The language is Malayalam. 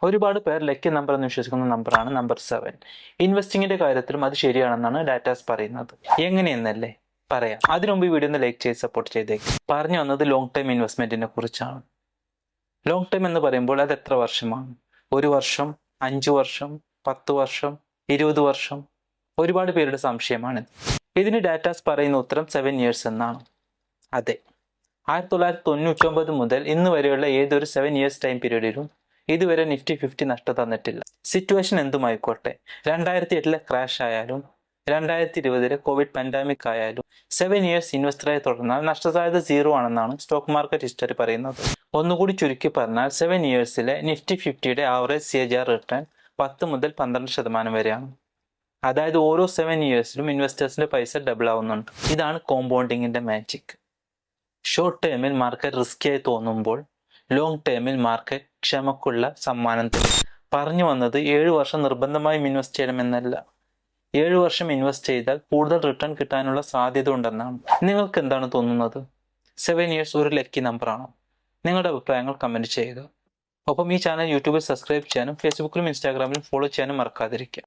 ഒരുപാട് പേർ ലക്കി നമ്പർ എന്ന് വിശ്വസിക്കുന്ന നമ്പറാണ് നമ്പർ 7. ഇൻവെസ്റ്റിംഗിന്റെ കാര്യത്തിലും അത് ശരിയാണെന്നാണ് ഡാറ്റാസ് പറയുന്നത്. എങ്ങനെയെന്നല്ലേ പറയാം. അതിനുമുമ്പ് ഈ വീഡിയോ ഒന്ന് ലൈക്ക് ചെയ്ത് സപ്പോർട്ട് ചെയ്തേക്കും. പറഞ്ഞു വന്നത് ലോങ് ടൈം ഇൻവെസ്റ്റ്മെന്റിനെ കുറിച്ചാണ്. ലോങ് ടൈം എന്ന് പറയുമ്പോൾ അത് എത്ര വർഷമാണ്? 1 വർഷം, 5 വർഷം, 10 വർഷം, 20 വർഷം? ഒരുപാട് പേരുടെ സംശയമാണ്. ഇതിന് ഡാറ്റാസ് പറയുന്ന ഉത്തരം 7 years എന്നാണ്. അതെ, 1999 മുതൽ ഇന്ന് വരെയുള്ള ഏതൊരു 7 years ടൈം പീരീഡിലും ഇതുവരെ നിഫ്റ്റി 50 നഷ്ടം തന്നിട്ടില്ല. സിറ്റുവേഷൻ എന്തുമായിക്കോട്ടെ, 2008 ക്രാഷ് ആയാലും 2020 കോവിഡ് പാൻഡമിക് ആയാലും 7 years ഇൻവെസ്റ്ററായി തുടർന്നാൽ നഷ്ടസാധ്യത 0 ആണെന്നാണ് സ്റ്റോക്ക് മാർക്കറ്റ് ഹിസ്റ്ററി പറയുന്നത്. ഒന്നുകൂടി ചുരുക്കി പറഞ്ഞാൽ 7 yearsലെ നിഫ്റ്റി 50യുടെ ആവറേജ് CAGR റിട്ടേൺ 10 മുതൽ 12% വരെയാണ്. അതായത് ഓരോ 7 yearsലും ഇൻവെസ്റ്റേഴ്സിന്റെ പൈസ ഡബിൾ ആവുന്നുണ്ട്. ഇതാണ് കോമ്പൗണ്ടിങ്ങിന്റെ മാജിക്. ഷോർട്ട് ടേമിൽ മാർക്കറ്റ് റിസ്കിയായി തോന്നുമ്പോൾ ലോങ് ടേമിൽ മാർക്കറ്റ് ക്ഷമക്കുള്ള സമ്മാനം തരും. പറഞ്ഞു വന്നത് 7 വർഷം നിർബന്ധമായും ഇൻവെസ്റ്റ് ചെയ്യണമെന്നല്ല. 7 വർഷം ഇൻവെസ്റ്റ് ചെയ്താൽ കൂടുതൽ റിട്ടേൺ കിട്ടാനുള്ള സാധ്യത ഉണ്ടെന്നാണ്. നിങ്ങൾക്ക് എന്താണ് തോന്നുന്നത്? 7 years ഒരു ലക്കി നമ്പറാണോ? നിങ്ങളുടെ അഭിപ്രായങ്ങൾ കമന്റ് ചെയ്യുക. ഒപ്പം ഈ ചാനൽ യൂട്യൂബിൽ സബ്സ്ക്രൈബ് ചെയ്യാനും ഫേസ്ബുക്കിലും ഇൻസ്റ്റാഗ്രാമിലും ഫോളോ ചെയ്യാനും മറക്കാതിരിക്കുക.